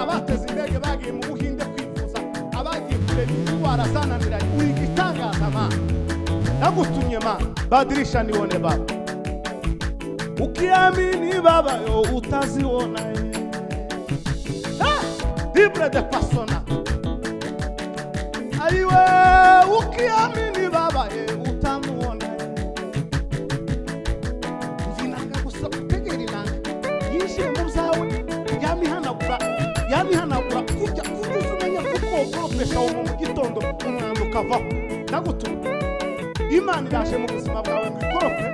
abateze indege bagiye mu Buhinde kwivuza, abagiye kureba indwara zananiranye. Uri igitangaza Mana, nagutumye Mana, badirisha nione Baba. Ukiamini Baba yo utaziona libre de persona. Aiwe ukiamini Baba utamuona. Vinaka kusakutegeri nanga yishe muzawe yamihanagura kujya umenya kuko profesha wo mu gitondo umwanda ukava. Nagutumye Imana iraje mu buzima bwawe ngo ikorope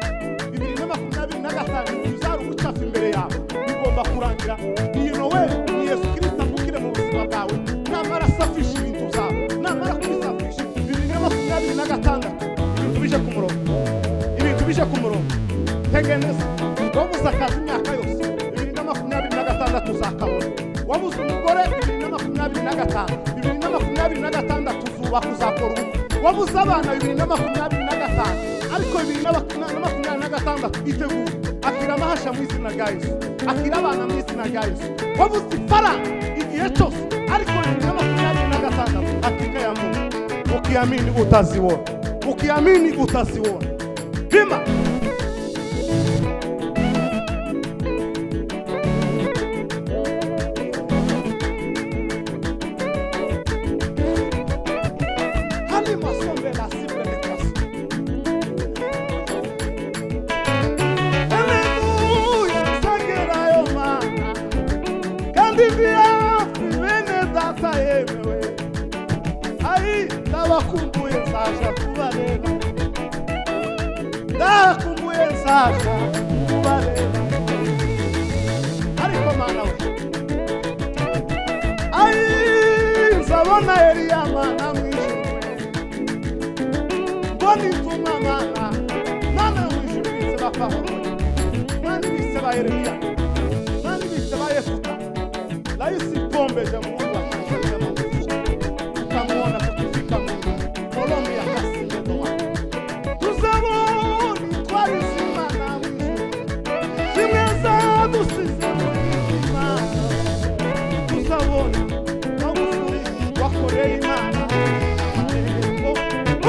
2025 bizari ubucafu imbere yawe bigomba kurangira. Iyi Noel ni Yesu Kristo akukire mu buzima bwawe, namara safisha ibintu zawe, namara kubisafisha 2026 ibintu bije ku murongo tegeneza. Wabuze akazi imyaka yose 2026 uzakabona. Wabuze umugore 2025 uzubaka uzakora ubukwe. Wabuze abana 2025 ariko 2026 itegura akira amahasha mu izina rya Yesu, akira abana mu izina rya Yesu. Wabuze ifaranga igihe cyose ariko 2026 hakika ya Mungu. Ukiamini utaziona, ukiamini utaziona. Bima ndakumbuye nsasha kubareba, ndakumbuye nsasha kubareba. Ariko Mana we nzabona Eliya Mana mwijuru, mbona intumwa Mana mwijuru bise ba Pawulo, Mana bise ba Yeremiya, Mana bise ba Yefuta. Laisi pombeje Mungu akashije Mungu ukamwona kukifika Mungu Kolombi ya kasi ndoa. Tuzaboni twarizima na mwisho Simeza dusize mwizima. Tuzaboni Mwagusuri wakoreye Imana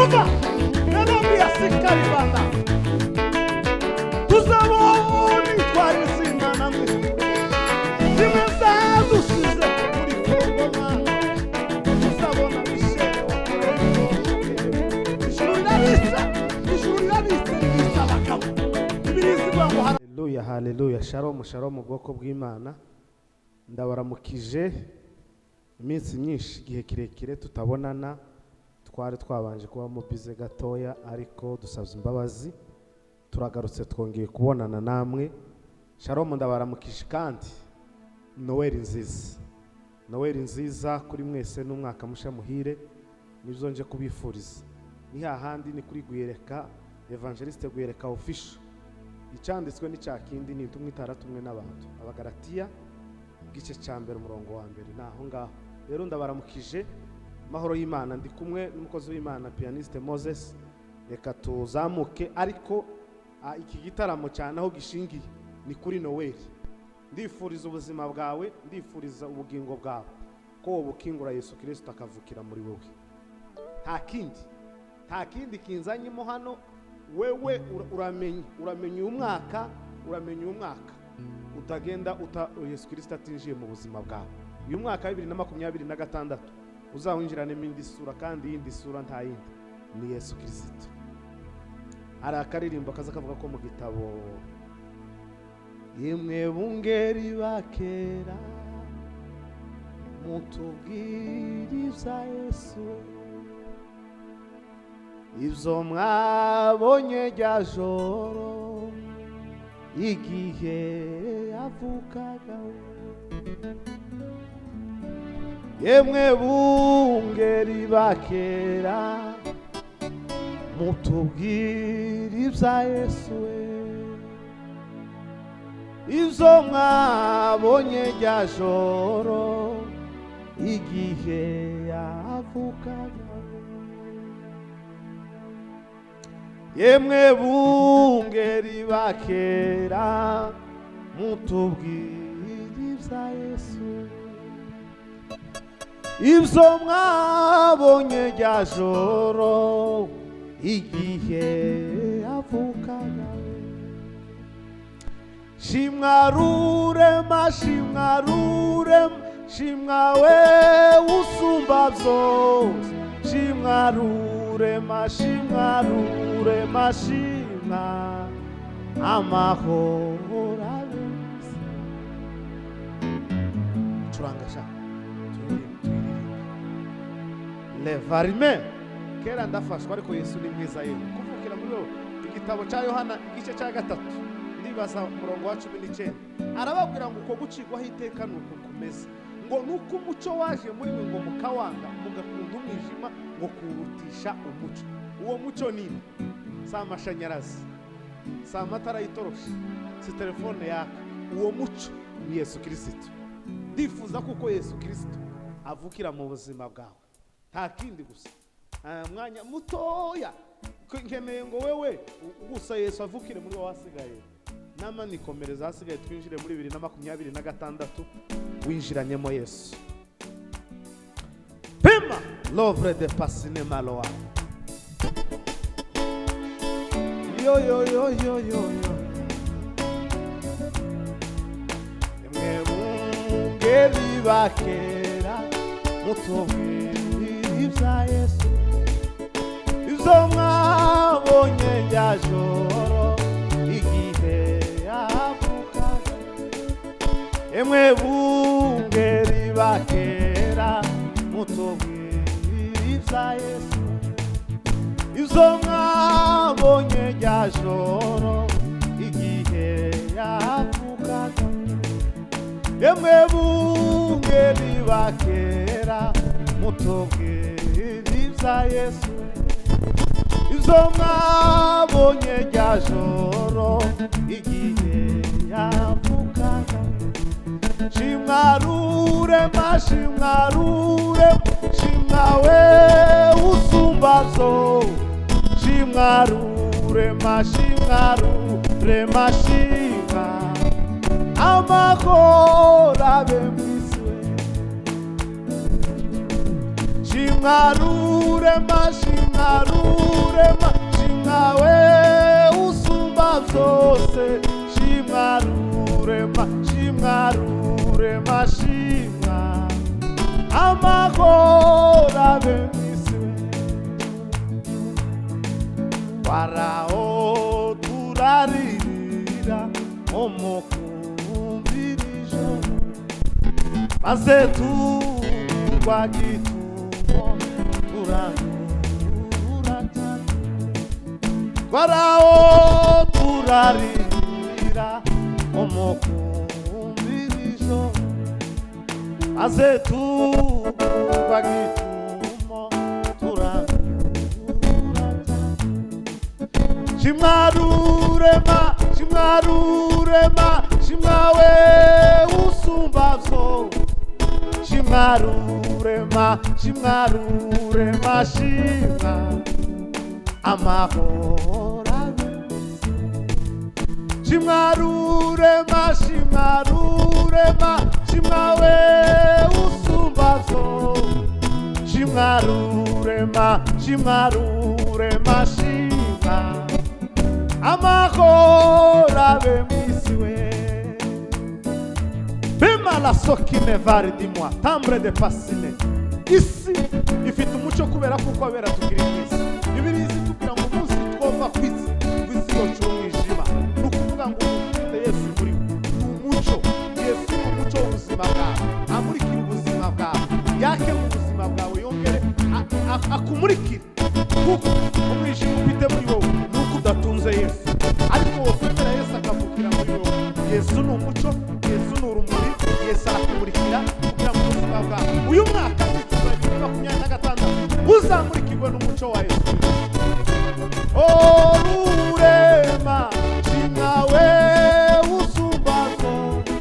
Uva Kolombi ya sikari banda. Tuzaboni twarizima na mwisho Simeza dusize muri Kolomba. Tuzabona Michelle Haleluya, haleluya. Shalom, shalom ubwoko bw'Imana. Ndabaramukije. Iminsi myinshi igihe kirekire tutabonana, twari twabanje kuba mu bize gatoya, ariko dusabye imbabazi turagarutse twongeye kubonana namwe. Shalom, ndabaramukije kandi Noel nziza. Noel nziza kuri mwese n'umwaka musha muhire. Nibyo nje kubifuriza. Ni hahandi ni kuri Gwiyereka Evangeliste Gwiyereka official. Icyanditswe n'icya kindi ni intumwa itaratumwe n'abantu. Abagalatiya igice cya mbere umurongo wa mbere naho ngaho. Rero ndabaramukije mahoro y'Imana, ndi kumwe n'umukozi w'Imana pianiste Moses. Reka tuzamuke, ariko iki gitaramo cyane aho gishingiye ni kuri Noel. Ndifuriza ubuzima bwawe, ndifuriza ubugingo bwawe ko ubukingura Yesu Kristo akavukira muri wowe. Nta kindi kinzanyemo hano. Wewe uramenye umwaka utagenda Yesu Kristo atinjiye mu buzima bwawe. Uyu mwaka 2026 uzawinjirane indi sura, kandi iyindi sura nta yindi ni Yesu Kristo. Hari akaririmbo kaza kavuga ko mu gitabo, yemwe bungeri bakera mutubwiriza Yesu, ibyo mwabonye rya joro igihe avukaga. Yemwe bungeri bakera mutubwiriza Yesu, ibyo mwabonye rya joro igihe avukaga. Yemwe bungeri bakera mutubwiriza bya Yesu ibyo mwabonye rya joro igihe avukaga shimwa rurema shimwa rurema shimwa we usumba byose shimwa rurema shimwa rurema shimwa amahoro abese curanga sha levarime kera ndafashwa ariko Yesu ni mwiza yewe kuvukira muri igitabo cya Yohana igice cya 3 ndibaza umurongo wa 19 arababwira ngo uko gucirwaho iteka nuko kumeze ngo nuko umuco waje muri mwe ngo mukawanga mugakunda umwijima ngo kurutisha umuco uwo muco nini si amashanyarazi si amatara y'itoroshi si telefone yaka uwo muco ni Yesu Kristo ndifuza kuko Yesu Kristo avukira mu buzima bwawe nta kindi gusa mwanya mutoya nkeneye ngo wewe gusa Yesu avukire muri wowe wasigaye nama nikomereza hasigaye twinjire muri 2026 winjiranyemo Yesu pima l'œuvre de Pasine Maloa yo yo yo yo yo yo emwe mungeli bakera mutobwiri bya Yesu ibyo mwabonye rya joro igihe yavukaga emwe bungeri bakera mutobwiri bya Yesu ibyo mwabonye rya joro igihe yavukaga emwe bungeri bakera mutobwiri bya Yesu ibyo mwabonye rya joro igihe yavukaga shimwa rurema shimwa rurema shimwa we usumba byose shimwa rurema shimwa rurema shimwa amahoro abe mwisi shimwa rurema shimwa rurema shimwa we usumba byose shimwa rurema shimwa rurema shimwa amahoro abe mwisi Farao turaririra umukumvira ijoro maze tugwa gitumo turanyura Farao turaririra umukumvira ijoro maze tugwa gitumo turanyura shimwa rurema shimwa rurema shimwa we usumba byose shimwa rurema shimwa rurema shimwa amahoro shimwa rurema shimwa rurema shimwa we usumba byose shimwa rurema shimwa rurema shimwa amahoro abe mwisi we bima la soki nevari dis-moi tambre de Pasine isi ifite umuco kubera kuko abera tugira mwisi ibirizi tugira ngo umunsi twova kwisi kwisi yocu umwijima nukuvuga ngo ufite Yesu muri umuco Yesu umuco w'ubuzima bwawe amurikira ubuzima bwawe yake mu buzima bwawe yongere akumurikire kuko umwijima ufite muri wowe nuko udatunze Yesu ariko wofemera Yesu akavukira muri wowe Yesu ni umuco Yesu ni urumuri Yesu arakumurikira kugira ngo ubuzima bwawe uyu mwaka 2026 uzamurikirwe n'umuco wa Yesu rurema shimwa we usumba byose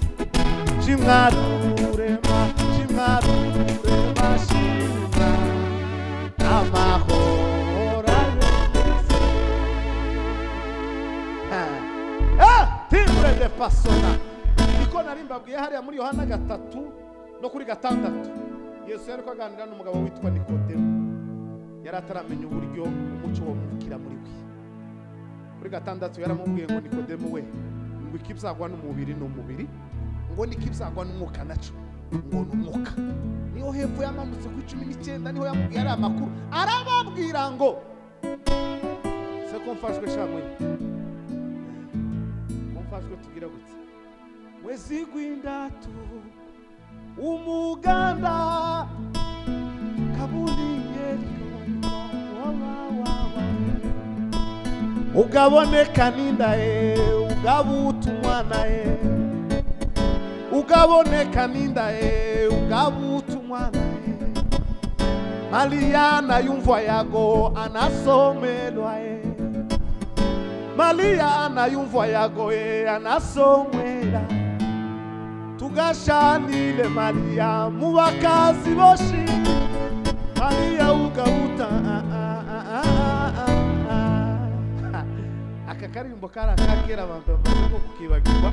shimwa rurema shimwa rurema shimwa amahoro timbre de pasona niko narimba mbabwiye hariya muri Yohana 3 no kuri 6 Yesu yari kwaganira n'umugabo witwa Nikodemo. Yari ataramenya uburyo umuco wo mukira muri we. Kuri 6 yaramubwiye ngo Nikodemo we, ngo ikibzagwa n'umubiri n'umubiri, ngo nikibzagwa n'umwuka naco, ngo n'umwuka. Niyo hepfo yamanutse ku 19 niho yamubwiye ari amakuru. Arababwira ngo se konfashwe shamwe. Konfashwe tugira gutse. Mwezi gw'indatu umuganda kabuniye ugaboneka nindaye ugabuta umwana ye ugaboneka nindaye ugabuta umwana ye Maria na yumva yago anasomelwa ye Maria na yumva yago anasomela tugashanile Maria mubakazi boshi Maria ugabuta akakarimbo karakakera abantu bamaze kukibagirwa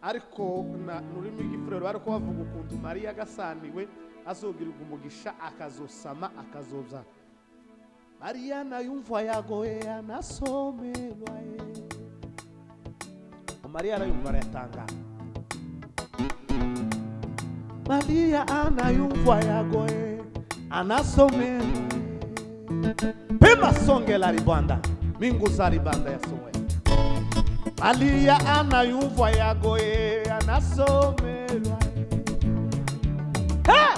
ariko nurimi gifurero ariko bavuga ukuntu Maria gasaniwe azogirirwa umugisha akazosama akazobza Maria na yumva yagoye anasomelwa ye Maria arayumva aratanga Maria anayumva yagoye anasomelwa pema songe la ribanda mingu za ribanda ya sowe Maria anayumva yagoye anasomelwa ha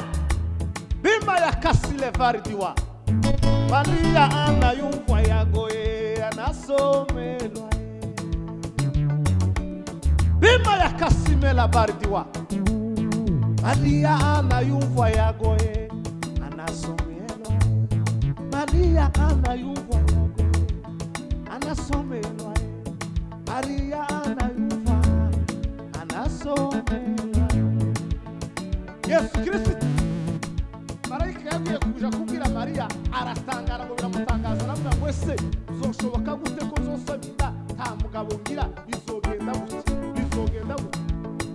bima ya kasile vardiwa Maria anayumva yagoye anasomelwa bima ya kasimela vardiwa Maria anayumva yagoye anasomelwa Maria anayumva yagoye anasomelwa Maria anayumva anasomelwa Yesu Kristo Marayika yagiye kuja kubwira Maria aratangara ngo biramutangaza navuga ngo ese uzoshoboka gute ko uzosabira nta mugabo ngira bizogenda gute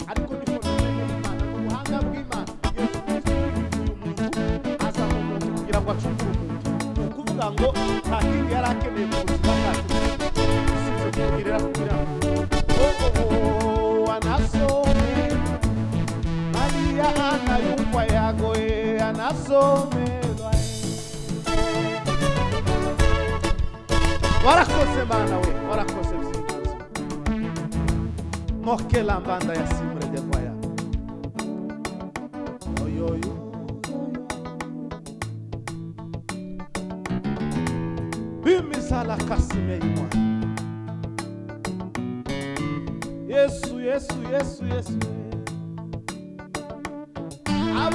ariko niko Imana n'ubuhanga bw'Imana Yesu Kristo uyu muntu aza mu muntu kugira ngo acungure umuntu ukuvuga ngo nta kindi yari akeneye mu buzima bwacu usibye kumugirira kugira ngo anasome Maria anayumva yagoye anasomelwa warakoze Mana we warakoze msingazo mokela mbanda ya simre de kwaya oyoyo bimisala kasime imwa Yesu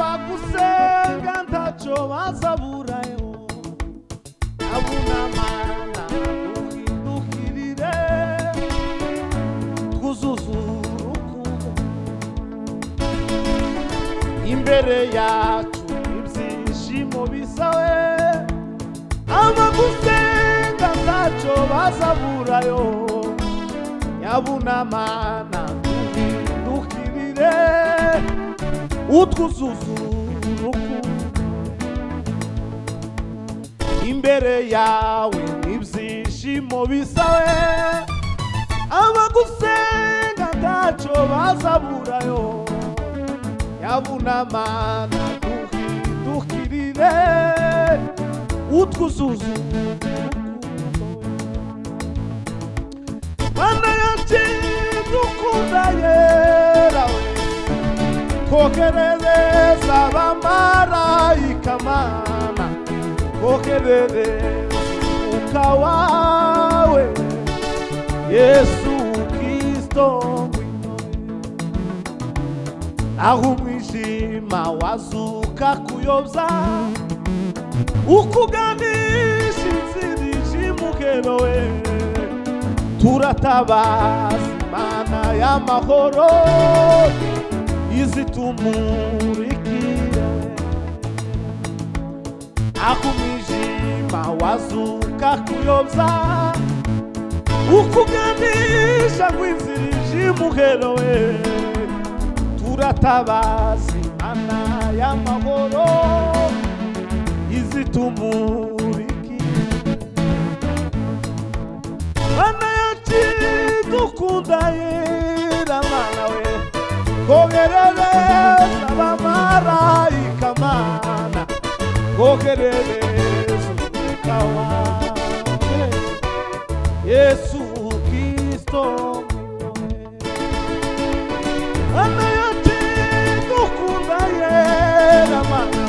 abagusenga ntaco bazaburayo abuna mana duhindukirire twuzuzurukundo imbere yacu ibyishimo bisawe abagusenga ntaco bazaburayo yabuna mana duhindukirire utwuzuzurukundo imbere yawe ibyishimo bisawe abagusenga ntaco bazaburayo yabuna mana duhindukirire utwuzuzurukundo Mana yanje dukunda yerawe kokerereza abamarayika Mana kokerereza ukawawe Yesu Kristo aho umwijima wazuka kuyobya ukuganisha inzira ijimukerowe turatabaza Imana y'amahoro izitumurikire aho umwijima wazuka kuyobya ukuganisha kw'inzira ijimukerowe turatabaza Imana y'amahoro izitumurikira. Mana yacu dukunda yera Mana we, kogerereza abamarayika Mana, kogerereza umwuka wawe Yesu Kristo. Mana yacu dukunda yera Mana,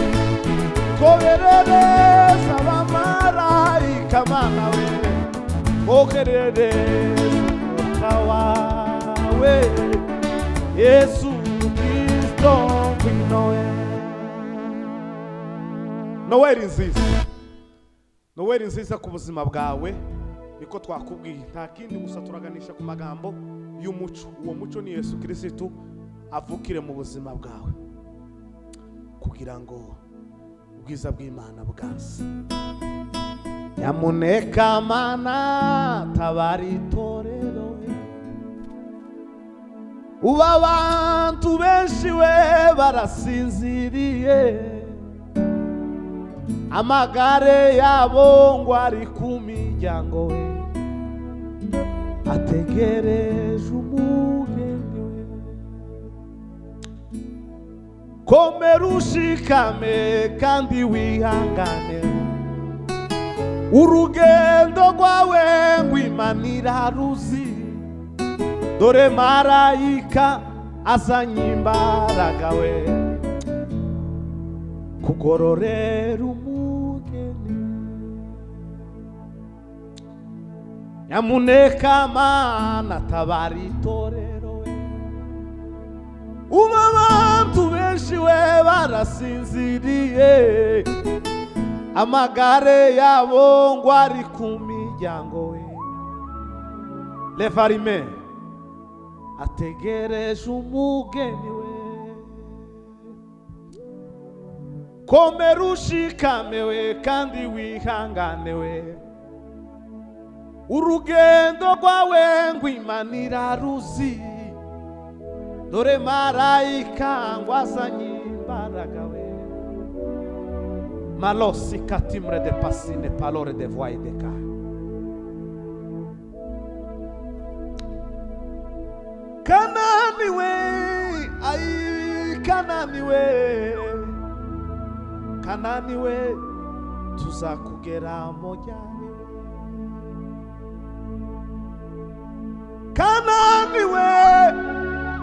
kogerereza abamarayika Mana we, kogerereza umwuka wawe Yesu Kristo w'inowe. Noweli nziza, Noweli nziza ku buzima bwawe, niko twakubwiye. Nta kindi gusa turaganisha ku magambo y'umuco. Uwo muco ni Yesu Kristo avukire mu buzima bwawe, kugira ngo ubwiza bw'Imana bwaze. Nyamuneka Mana tabara itorero, uba abantu benshi we barasinziriye, amagare yabo ngo ari ku miryango we, ategereje umugeni we. Komera ushikame kandi wihangane, urugendo rwawe ngo Imana iraruzi, dore marayika azanye imbaraga we, kugororera umugeni. Nyamuneka Mana tabara itorero we, uba abantu benshi we barasinziriye, amagare yabo ngo ari ku miryango we. Levarime ategereje umugeni we, komera ushikame we kandi wihangane we, urugendo rwawe ngo Imana iraruzi, dore marayika ngo azanye imbaraga we. Malosi katimre de pasine palore de voix de ka. Kanani we, ai Kanani we, Kanani we, tuzakugera mojani we. Kanani we,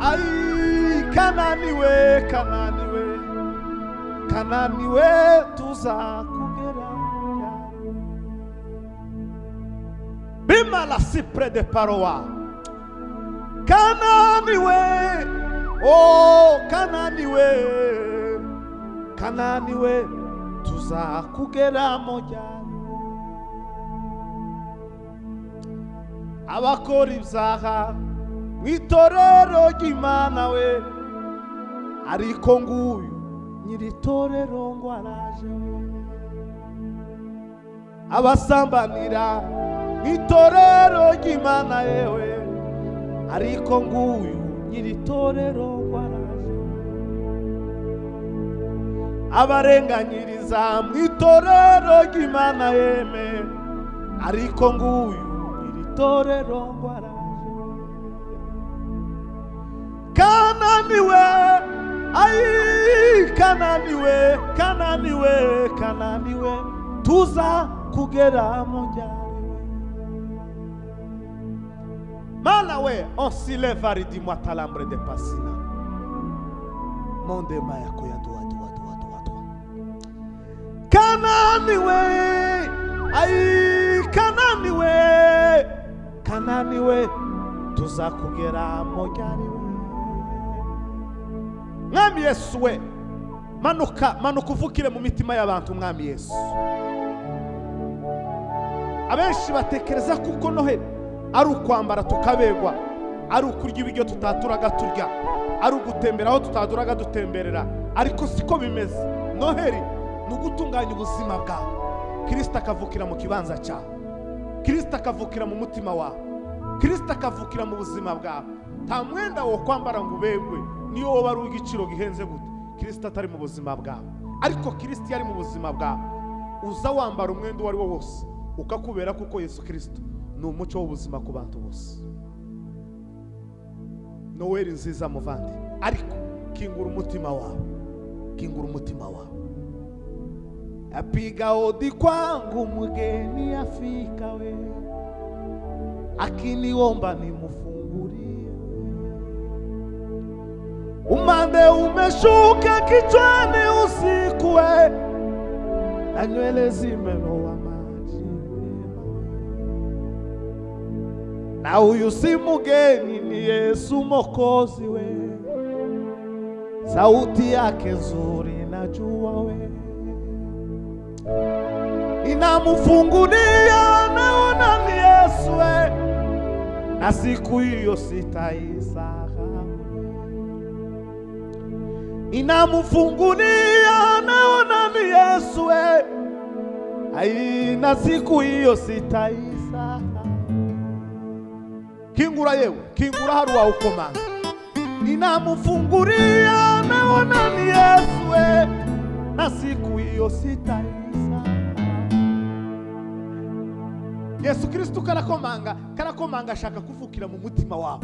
ai Kanani we, Kanani we, Kanani we, tuzakugera mojani. Bima la sipre de paroa. Kanani we, oh Kanani we, Kanani we, tuzakugera mojani. Abakora ibyaha mwitorero ry'Imana we, ariko nguyu nyiritorero ngo araje we. Abasambanira mwitorero ry'Imana yewe, ariko nguyu nyiritorero ngo araje. Abarenganyiriza mwitorero ry'Imana yeme, ariko nguyu nyiritorero ngo araje. Kanani we, ai Kanani we, Kanani we, Kanani we, tuzakugera mojani we. Mana we, on s'y lève à dis-moi talambre de pasina. Monde maya koya doa. Kanani we, ai Kanani we, Kanani we, tuzakugera mojani we. Mwami Yesu we, manuka uvukire mu mitima y'abantu Mwami Yesu. Abenshi batekereza kuko Noheli ari ukwambara tukabegwa, ari ukurya ibiryo tutaturaga turya, ari ugutembera aho tutaduraga dutemberera, ariko siko bimeze. Noheli nugutunganya ubuzima bwawe, Kristo akavukira mu kibanza cyawe, Kristo akavukira mu mutima wawe, Kristo akavukira mu buzima bwawe. Nta mwenda wo kwambara ngo ubegwe, niyo wowe ari igiciro gihenze gute Kristo atari mu buzima bwawe. Ariko Kristo yari mu buzima bwawe, uza wambara umwenda wari wo wose ukakubera kuko Yesu Kristo ni umuco w'ubuzima ku bantu bose. Noweli nziza muvandi, ariko kingura umutima wawe, kingura umutima wawe. Apiga hodi kwangu mgeni afika we, akiniomba nimufungulie. Umande umeshuka kichwani usiku we, na nywele zimelowa maji. Na huyu si mgeni, ni Yesu Mwokozi we, sauti yake nzuri najua we. Inamufungulia naona ni Yesu we, na siku hiyo sitaisahau. Inamufungulia naona ni Yesu we, ai na siku hiyo sitaisahau. Kingura yewe, kingura haruwa ukomanga. Inamufungulia naona ni Yesu we, na siku hiyo sitaisahau. Yesu Kristo karakomanga ashaka kuvukira mu mutima wawe.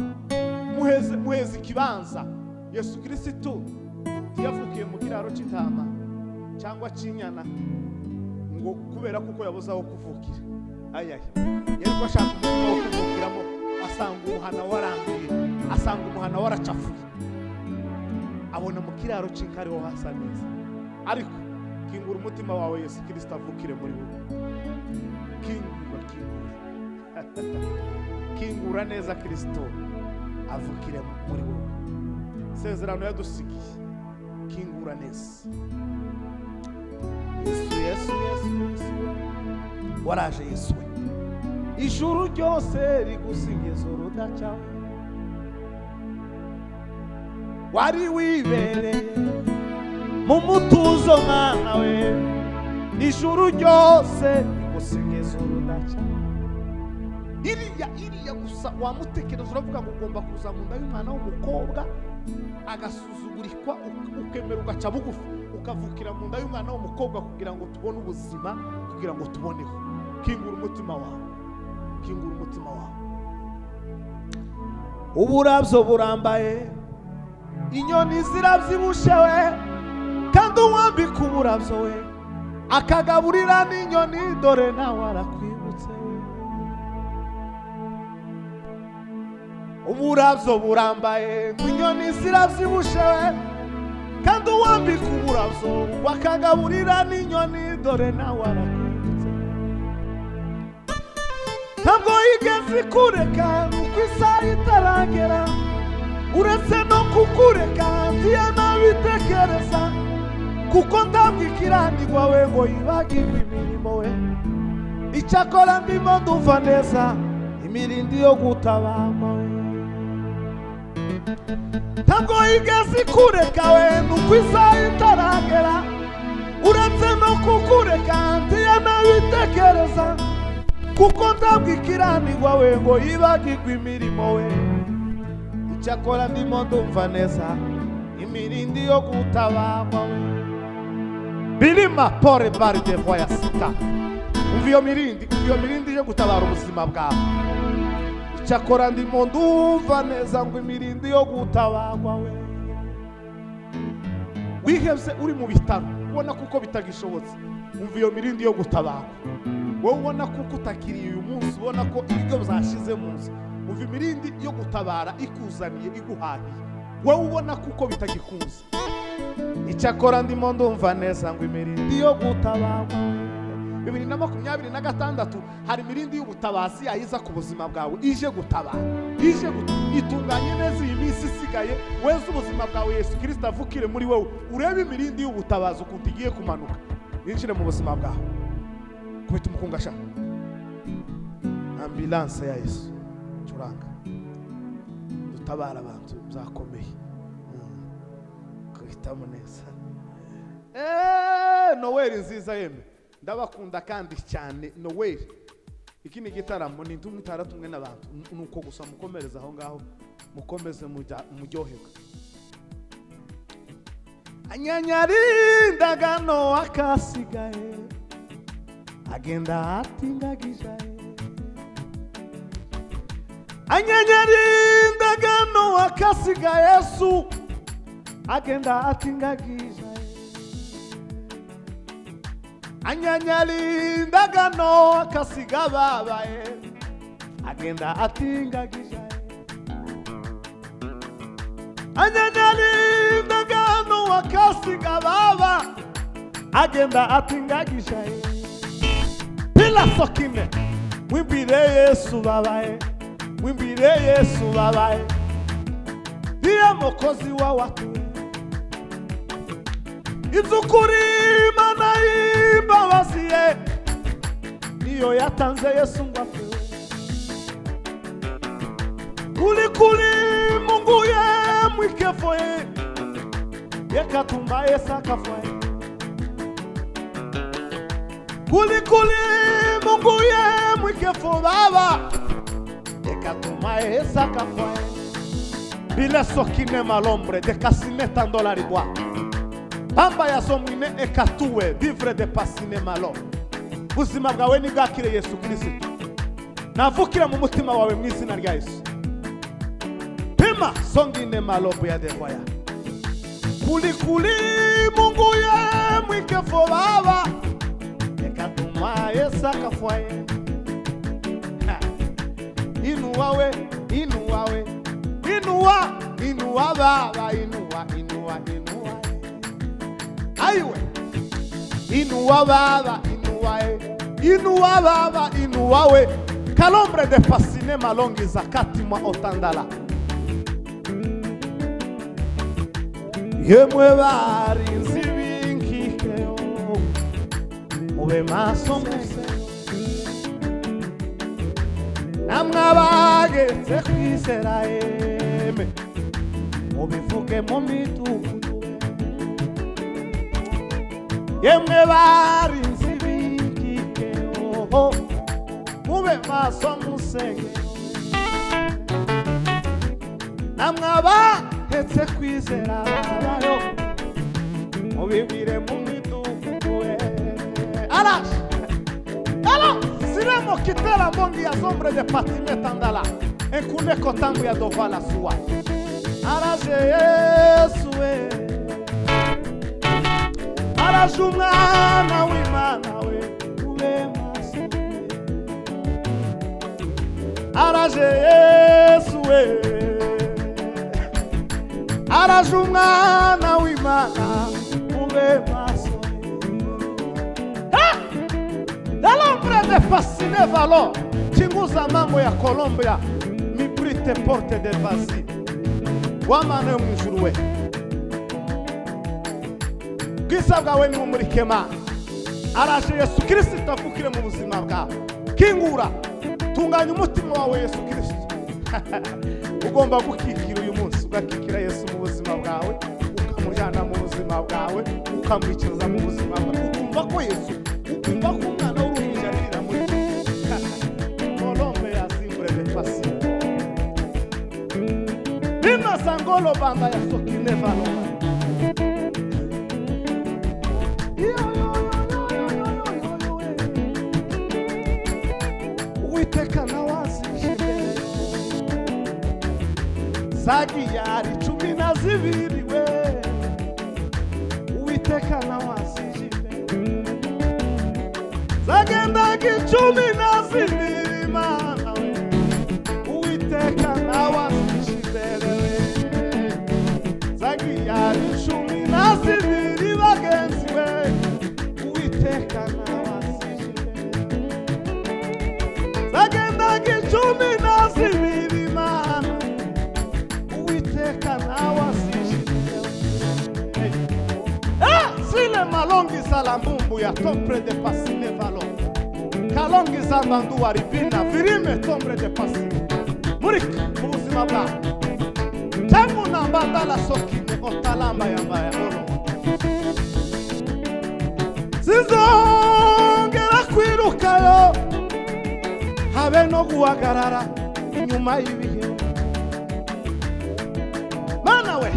Muheze ikibanza. Yesu Kristo yavukiye mu kiraro cy'intama cyangwa cy'inyana ngo kubera kuko yabuze aho kuvukira. Ayaye yari ashaka kuvukiramo, asanga umuhana warambiye, asanga umuhana waracafuye, abona mu kiraro cy'inkari ho hasa neza. Ariko kingura umutima wawe, Yesu Kristo avukire muri wowe. Kingura neza Kristo avukire muri wowe. Sezerano yadusigiye, kingura neza. Yesu waraje Yesu we, ijuru ryose rigusingiza urudaca. Wari wibereye mu mutuzo mwana we, ijuru ryose rigusingiza urudaca. Iriya gusa wamutekereza uravuga ngo ugomba kuza mu nda y'umwana w'umukobwa agasuzugurikwa, ukemera ugaca bugufi ukavukira mu nda y'umwana w'umukobwa kugira ngo tubone ubuzima, kugira ngo tuboneho. Kingura umutima wawe, kingura umutima wawe. Uburavyo burambaye, inyoni ziravyibushe we, kandi uwambika uburavyo we akagaburira n'inyoni, dore nawe arakwibutse. Uburavyo burambaye, inyoni ziravyibushe we, kandi uwambika uburavyo wakagaburira n'inyoni, dore nawe arakwibutse. Ntabwo yigeze kureka nuko isaha itaragera, uretse no kukureka ndiye nabitekereza, kuko ndabwikiranirwa we ngo yibagirwe imirimo we. Icyakora ndimo ndumva neza imirindi yo gutabama we. Ntabwo yigeze kureka we nuko isaha itaragera, uretse no kukureka ndiye nabitekereza, kuko ndabwikiranirwa we ngo yibagirwe imirimo we. Icyakora ndimo ndumva neza imirindi yo gutabama we. Bilima pore bari de voya sita. Umviyo mirindi yo gutabara ubuzima bwawe. Icyakora ndimo ndumva neza ngo imirindi yo gutabagwa we. Wihebye uri mu bitaro ubona kuko bitagishobotse, umviyo mirindi yo gutabagwa. Wowe ubona kuko utakiriye uyu munsi, ubona ko ibyo byashize mu nzu, umva imirindi yo gutabara ikuzaniye, iguhahiye. Wowe ubona kuko bitagikunze. Icyakora ndimo ndumva neza ngo imirindi yo gutabagwa. 2026 hari imirindi y'ubutabazi yayiza ku buzima bwawe, ije gutabara, itunganye neza iyi minsi isigaye. Weze ubuzima bwawe Yesu Kristo avukire muri wowe, urebe imirindi y'ubutabazi ukuntu igiye kumanuka yinjire mu buzima bwawe. Kubita umukungasha ambulance ya Yesu curanga, dutabara abantu byakomeye. Kubitamo neza. Noweli nziza yeme, ndabakunda kandi cyane. Noweli iki ni gitaramo, ni ndumwe taratumwe n'abantu, nuko gusa mukomereza aho ngaho, mukomeze muryoherwe. anyanyarindaga akasigaye agenda atingagijaye anyanyarindaga akasigaye Yesu agenda atingagijaye anyanyarindaga akasiga babaye agenda atingagijaye anyanyarindaga akasiga baba agenda atingagijaye pila sokine mwimbire Yesu babaye mwimbire Yesu babaye ndiye mukozi wa watu izukuri Imana y'imbabazi ye niyo yatanze Yesu ngo apfe kuli Mungu ye mwikefo ye yekatuma Yesu akafwa kuli Mungu ye mwikefo baba yekatuma Yesu akafwa bila sokine malombre de casineta $1 bois pamba ya somine ekatuwe vivre de pasine malo buzima bwawe ni bwakire Yesu Kristo navukira mu mutima wawe mu izina rya Yesu pima songine malobo ya devoya kuli Mungu ye mwikefo baba ekatuma Yesu akafwa inuwa baba inuwa aiwe inuwa baba inuwa we kalombre de fascine malongi zakati mwa otandala yemwe barinzi binkikeyo mube maso muse namwe abageze kwizera yeme mubivuge mu mitugu yemwe barinzi binkikeyo mube maso musenge namwe abageze kwizera babayo mubibwire mu mitugu alash siremo kitela bongi ya zombre de patine tandala enkune kotangu ya dovala suwa araje Yesu araje umwana w'Imana we ube maso araje Yesu araje umwana w'Imana ube maso L'ombre de fascine valo chinguza mambo ya Colombia mibrite porte de vasi wamane mwijuruwe gisabwa we ni mumurikema araje Yesu Kristo afukire mu buzima bwawe kingura tunganya umutima wawe Yesu Kristo ugomba gukikira uyu munsi ugakikira Yesu mu buzima bwawe ukamujyana mu buzima bwawe ukamwikiza mu buzima bwawe ukumva ko Yesu ukumva ko umwana w'uruhinja rira muri Colombe ya simbre de fasi bima sangolo banda ya sokine valo uiteka na wazishibere zagi yari 12 we uiteka na wazishibere zagenda ki 12 mana we uiteka na wazishibere zagi yari 12 bagenzi we uiteka na wazishibere zagenda ki 12 mana uiteka na wazishibere sile malongi salambumbu ya tombre de pasine valo kalongi zambandu waribina virime tombre de pasine murik mubuzima bwa tangu nambandala sokine otalamba yambaya ono sizongera kwirukayo habe no guhagarara inyuma y'ibihe mana we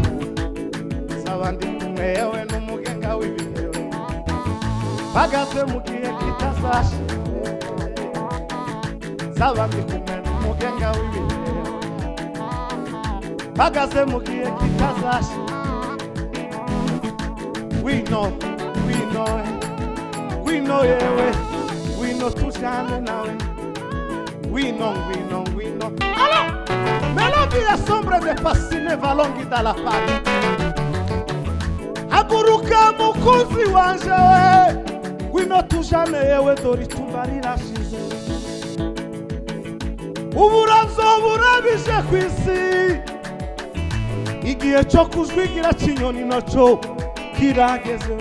sabandi yewe n'umugenga w'ibihe mpagaze mu gihe kitazashira zaba ndi kumwe n'umugenga w'ibihe mpagaze mu gihe kitazashira wino yewe wino tujane nawe wino alors mélodie ya sombre de fascine valongi dans la page haguruka mukunzi wanje we wino tujane yewe dore itumba rirashize uburazobura ku isi igihe cyo kujwigira kinyoni nacyo kirageze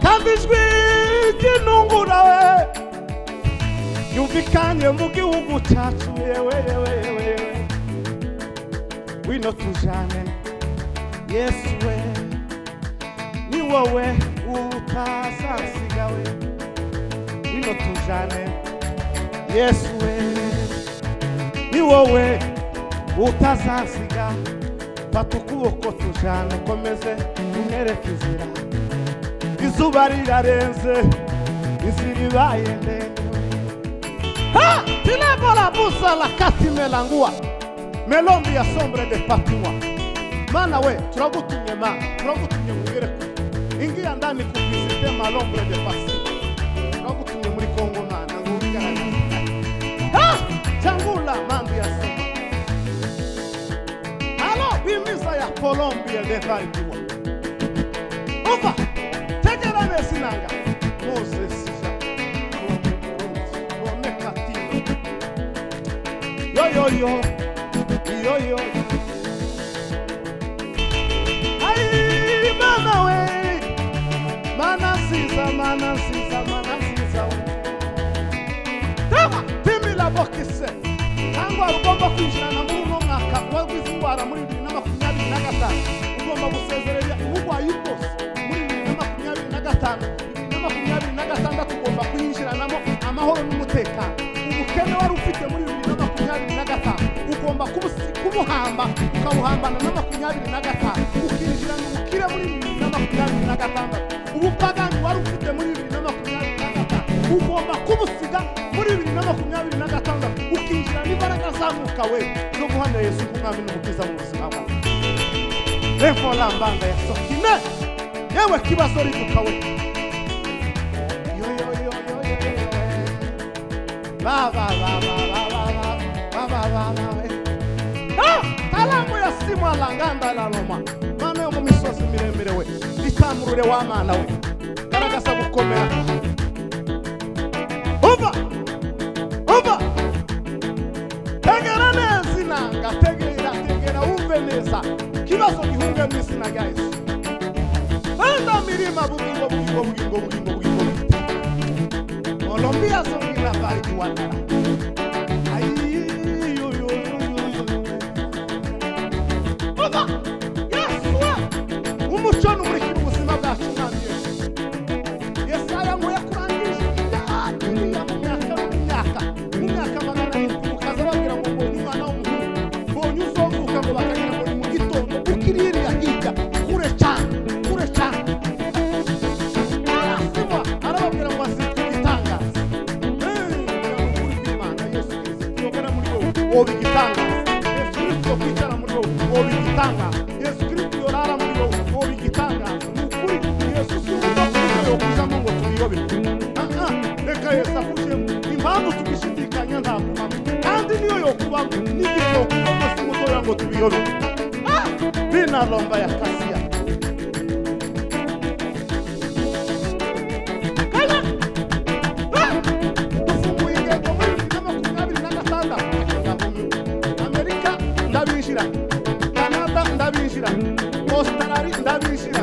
kandi ijwi ry'intungura we yumvikanye mu gihugu cyacu yewe wino tujane Yesu we ni wowe utazasiga we wino tujane Yesu we ni wowe utazasiga fata ukuboko tujane ukomeze unereke inzira izuba rirarenze inzira ibaye ndende tilevo la busa la kati melangua melombi ya sombre de patua mana we turagutumye mugere ingia ndani kuvisite malombre de pasi turagutumye muri Kongo mana ngubigaragaza changula mambi ya sema alo bimiza ya Colombia de Valdiwa opa tegerane sinanga Moses yo ay mana we mana sisa tama timi la bokise tango ugomba kwinjirana muri uno mwaka w'izindwara muri 2025 ugomba gusezerera ubugwayi bwose muri 2025 2026 ugomba kwinjiranamo amahoro n'umutekano ubukene wari ufite muri 2025 ugomba kumuhamba ukawuhambana na 2025 ukinjirana ubukire muri 2026 ubupagani wari ufite muri 2025 ugomba kumusiga muri 2026 ukinjirana imbaraga zamuka we no guhamya Yesu nk'umwami n'umukiza mu buzima bwawe Efo lambanga ya sokine yewe kibazo rivuka we baba talamu ya simu alanganda la loma mana yo mu misozi miremire we itamurure wa mana we garagaza gukomera uva tegera neza inanga tegera umve neza kibazo gihunge mu izina rya Yesu anda mirima bugingo Colombia songira Valdiwa umuco n'umurikira ubuzima bwacu mwami Yesaya ngo yakurangije mu myaka 700 ukaza babwira ngo mbonye umwana w'umuhungu mbonye uzovuka ngo bakagira ngo ni mu gitondo ukiririya hirya kure cyane arababwira ngo azitwa igitangaza Imana Yesu Kristo yogera muri wowe wowe igitangaza Yesu Kristo kwicara muri wowe wowe igitangaza Yesu Kristo yorara muri wowe wowe igitangaza ukuri Yesu Kristo yokuzamo ngo tubiyobe reka Yesu akuje impamvu tugishidikanya ntabwo kandi niyo yokubamo n'igihe yokubamo si mutoya ngo tubiyobe bina lomba ya kasia Canada ndabinjira Australia ndabinjira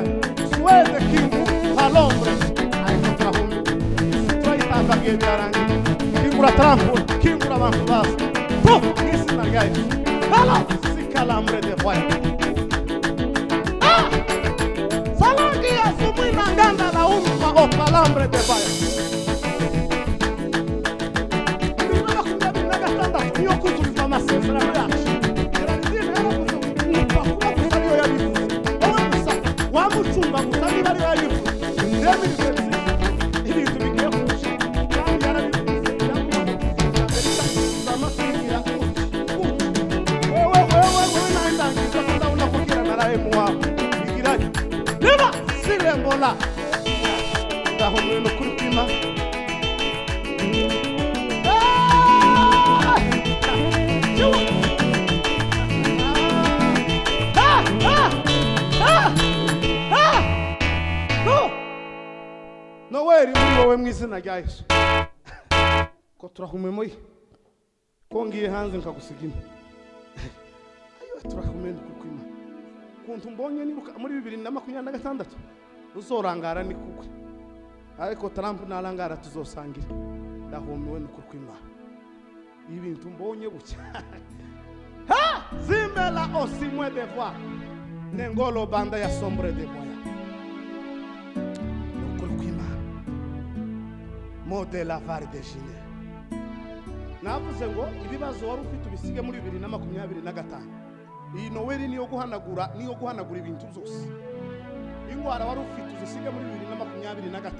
Suède kingu Palombre ayikotrahumi twaitamba gebyarangi kingura trampo kingura abantu basi po isina guys hala sikalambre de voix salongi ya sumina nganda na umma o palambre de voix ndina kujabi nagatanda niyo kuzuza amasezerano yacu bari bayivuze ndemirize ibintu bigiye kurusha kandi yarabivuze ndamasigira wewe nandangiza ko ndabona kugira naraye mu wawe igirayo niba sirembola ndaho mwene kuri kwima Noweri wowe mwizina rya Yesu ko turahumemo ko ngiye hanze nkagusigima ayo turahumeno kukwima kuntu mbonye niruka muri 2026 uzorangara ni kugwe ariko Trump narangara tuzosangira ndahumiwe no kukwima ibintu mbonye bucya ha zimela osimwe de voir nengolo banda ya sombre de boya de la var de Gine navuze ngo ibibazo wari ufite ubisige muri 2025 iyi Noweli niyo guhanagura ibintu byose ingwara wari ufite uzisige muri 2025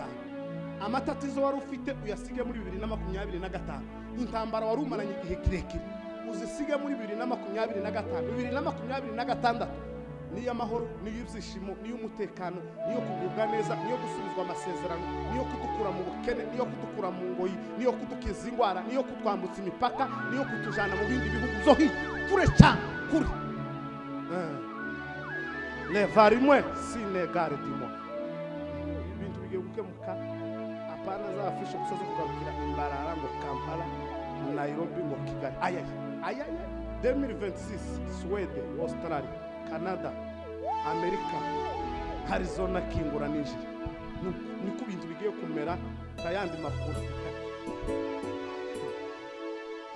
amatatizo wari ufite uyasige muri 2025 intambara wari umaranye igihe kirekire uzisige muri 2025 2026 niyo amahoro niyo ibyishimo niyo umutekano niyo kugubwa neza niyo gusubizwa amasezerano niyo kudukura mu bukene niyo kudukura mu ngoyi niyo kudukiza ingwara niyo kutwambutsa imipaka niyo kutujana mu bindi bihugu zo kure cyane kure le varimwe sine gardimo ibintu bigiye gukemuka apana za afishe gusoza kugarukira imbarara ngo Kampala Nairobi ngo Kigali aya 2026 Sweden Australia Canada, America, Arizona kingura ninjira niko bintu bigiye kumera tayandi makuru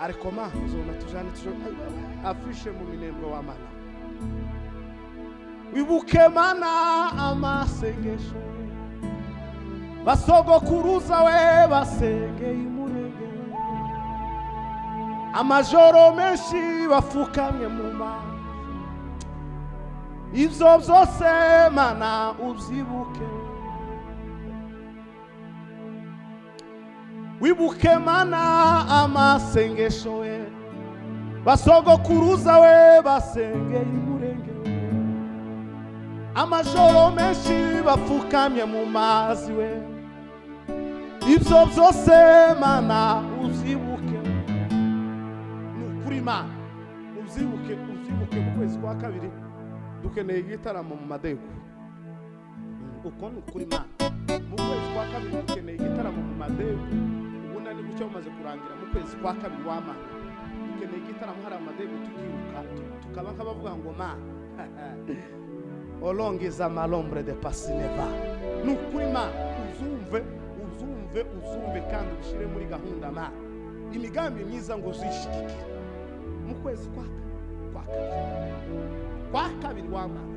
ariko ma zona tujane afishe mu minembwe wa mana wibuke mana amasengesho basogokuruza we basengeye imurenge amajoro menshi bafukamye mu mana ivyo vyose mana uvyibuke wibuke mana amasengesho we basogokuruza we basengeye imurenge amajoro menshi bafukamye mu mazi we ivyo vyose mana uvyibuke nukuri mana uvyibuke mu kwezi kwa kabiri dukeneye igitaramo mu madego uko nukuri mana mu kwezi kwa kabiri dukeneye igitaramo mu madego ubona ni gucyo umaze kurangira mu kwezi kwa kabiri wa mana dukeneye igitaramo hari amadego tukiruka tukaba nkabavuga ngo mana olongiza malombre de pasineva nukuri mana uzumve kandi ushire muri gahunda mana imigambi myiza ngo zishikike mu kwezi kwa kabiri wa mana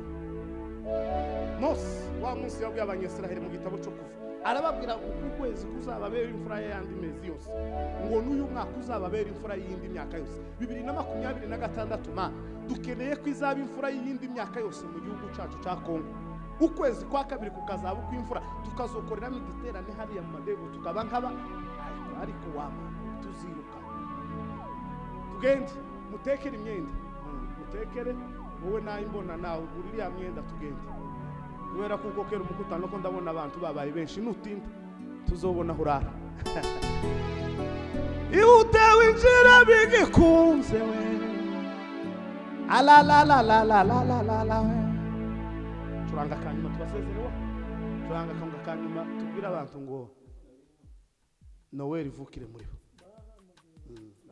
Mose wa munsi yabwiye abanyesiraheli mu gitabo cyo kuva arababwira uku kwezi kuzababera imfura y'andi mezi yose ngo n'uyu mwaka uzababera imfura y'indi myaka yose 2026 ma dukeneye ko izaba imfura y'indi myaka yose mu gihugu cyacu cya Kongo ukwezi kwa kabiri kukazaba uko imfura tukazokoreramo igiterane hariya mu madego tukaba nkaba ariko wa mana tuziruka tugende mutekere imyenda mutekere wowe nayo imbona nawe uririya myenda tugende kubera kuko kera umukutano ko ndabona abantu babaye benshi nutinda tuzobona hurara ihute winjira bigikunze we ala turanga kanyuma tubasezerewa turanga kanyuma tubwira abantu ngo Noweli ivukire muri bo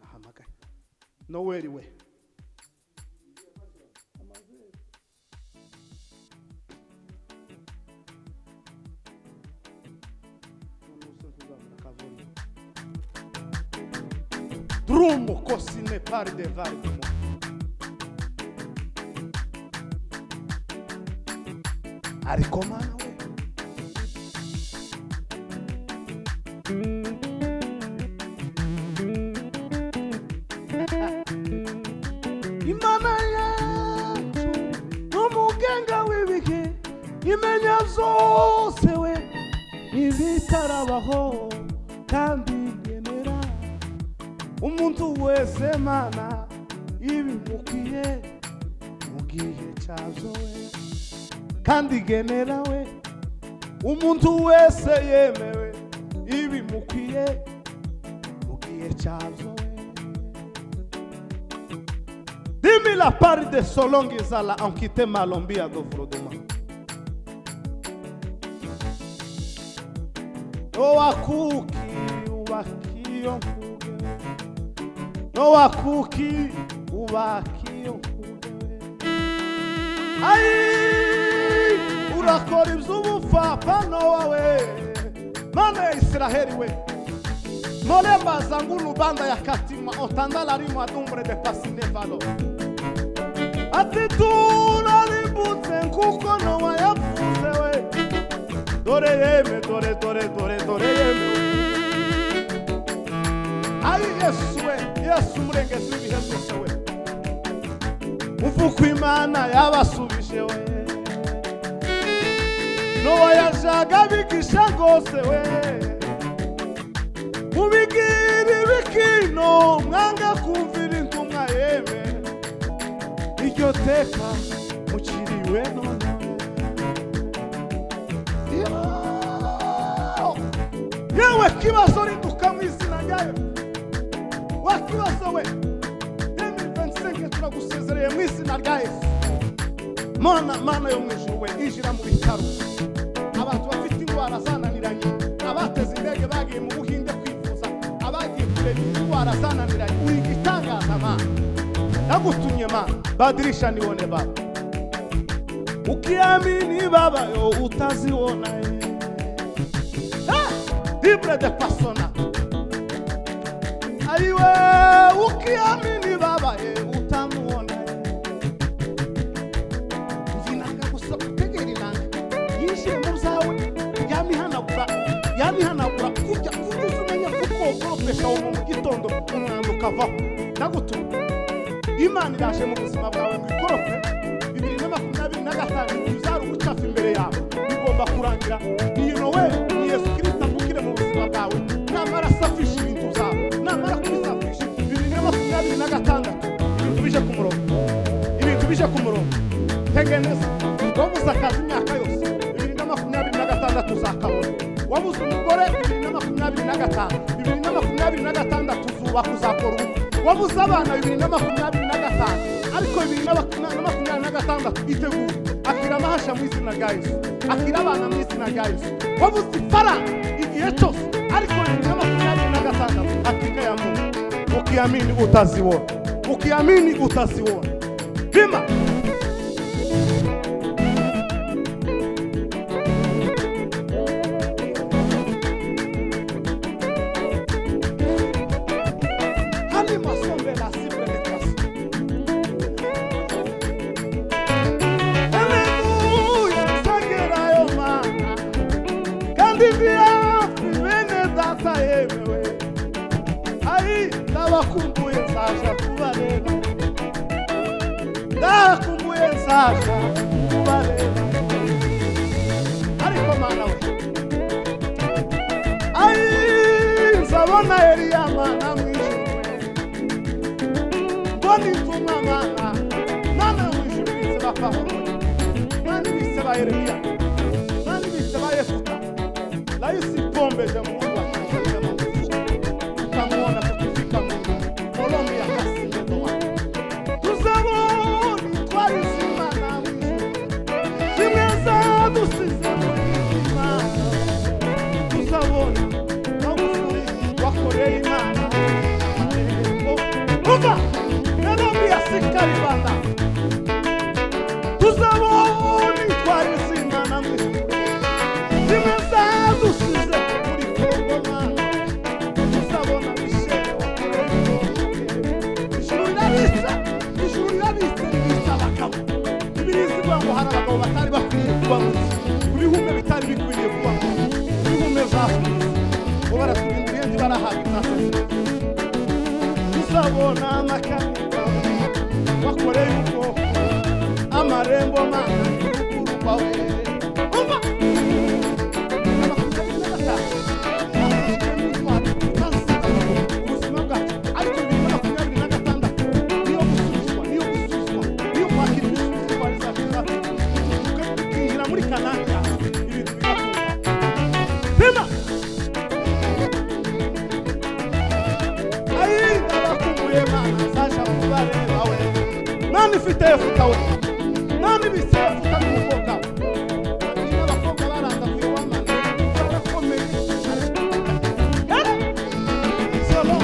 ahamagaye Noweli we Drumo cosine pare de vargo ariko mana we imana yacu n'umugenga w'ibihe imenya zose we n'ibitarabaho kandi genera umuntu wese mana ibimukwiye mu gihe cyazo we kandi genera we umuntu wese yemewe ibimukwiye mu gihe cyazo we. Dimi la part de solongi zala ankite malombia do frodoma Nowakuki ubakio mfuge Nowakuki ubakio mfuge Ai urakora iby'ubupfapfa Nowawe mana ya Israheli we Molemba zangulu banda ya katima otandala rimo adumbre de pasine valo Ati tula limbutse nkuko Nowa yavuze we Dore yeme, dore yeme. Ai Yesu we, Yesu murengezi w'ibihe byose we. Uvuka Imana yabasubije we. Nowa yajaga bigisha rwose we. Mubigire ibikino mwanga kumvira intumwa yeme. Iryo teka muciriwe none. Yewe kibazo rinduka mu izina ryayo wakibazo we 2025 turagusezereye mu izina rya Yesu mana yo mu ijuru we injira mu bitaro abantu bafite indwara zananiranye abateze indege bagiye mu Buhinde kwivuza abagiye kureba indwara zananiranye uri gitangaza mana nagutumye mana badirisha nione baba ukiamini baba yo utaziona libre de persona aiwe ukiamini baba utamuona zinanga gusakutegeriranga yishe muzawe yamihanagura kujya kuzumenya kuko profesha wo mu gitondo umwanda ukavaho nagutumye Imana iraje mu buzima bwawe ngikorofe 2025 bizara ubucafu imbere yawe bigomba kurangira iyi nowe ni Yesu Kristo amukire mu buzima bwawe namara safisha ibintu zawe namara kubisafisha 2026 ibintu bije ku murongo tegeneza wabuze akazi imyaka yose 2026 uzakabona wabuze umugore 2025 2026 uzubaka uzakora ubukwe wabuze abana 2025 ariko 2026 itegura akira amahasha mu izina rya Yesu akira abana mu izina rya Yesu wabuze ifaranga igihe cyose ariko 2026 akika ya Mungu ukiamini utaziona bima Kumbuye nzaja kubareba ndakumbuye nzaja kubareba ariko mana we ai nzabona Eliya mana mwijuru mboni tuma mana mwijuru bise bapahoro mana bise ba Eliya mana bise ba Yefuta la yusi pombe de Mungu akashaka Mungu utamwona kufika Mungu Colombia kasinde doa tuzaboni twarizima nawe zimeza dusize Imana tuzaboni naburi wakoreye Imana kuva Colombia sikari banda tuzaboni twarizima nawe zimeza dusize muri Kongo tuzabona bisheke ngo hari abagabo batari bakwiye kuba mu bihume bitari bikwiriye kuba bihume zafu ngo baratubinduriye ntibarahaga inasese tuzabona amakamyo wakoreye ubwoko amarembo mana y'urukundo rwawe umva Yefuta we nami bise Yefuta n'umukobwa n'abakobwa baranda kuyiwamana barakomeye solo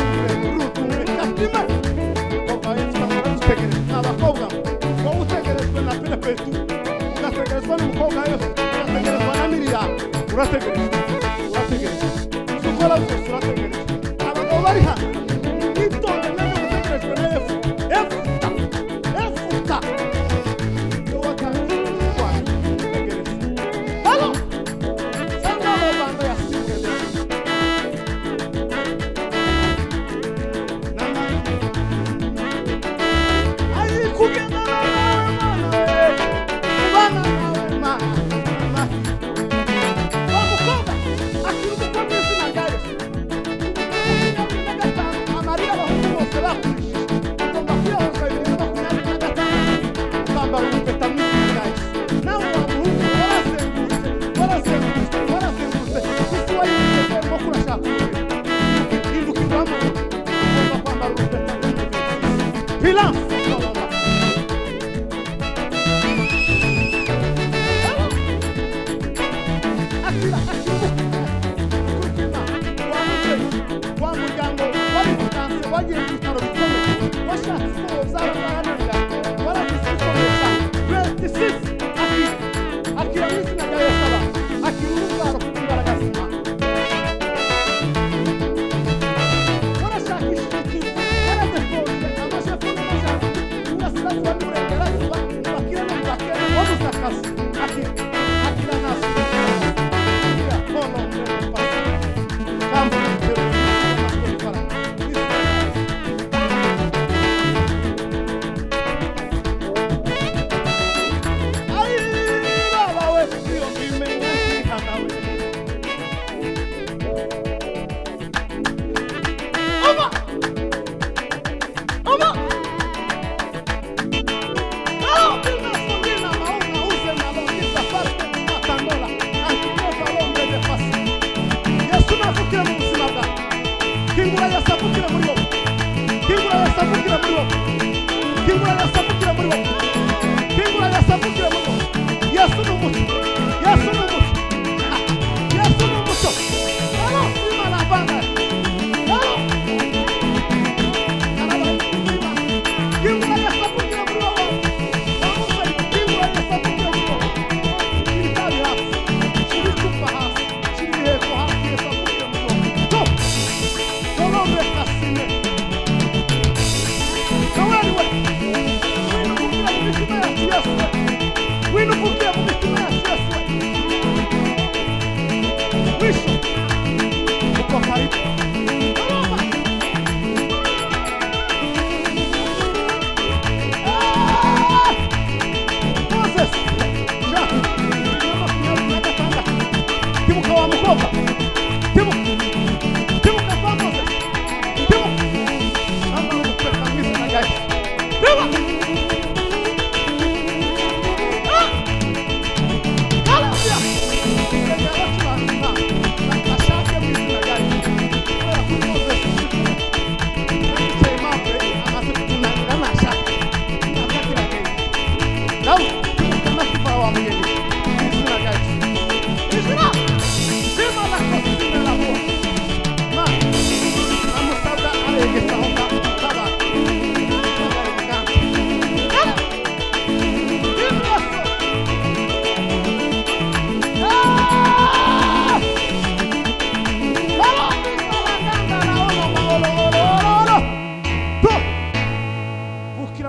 rutumwe katima umukobwa Yefuta muradutegereza n'abakobwa wowe utegerezwe na Penepetu ugategerezwa n'umukobwa Yefuta ugategerezwa na Miriam urategereza ukora byose urategereza abagabo bari hano nitonde nabyo utegerezwe na Yefuta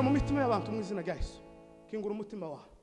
mu mitima y'abantu mu izina rya Yesu kingura umutima wawe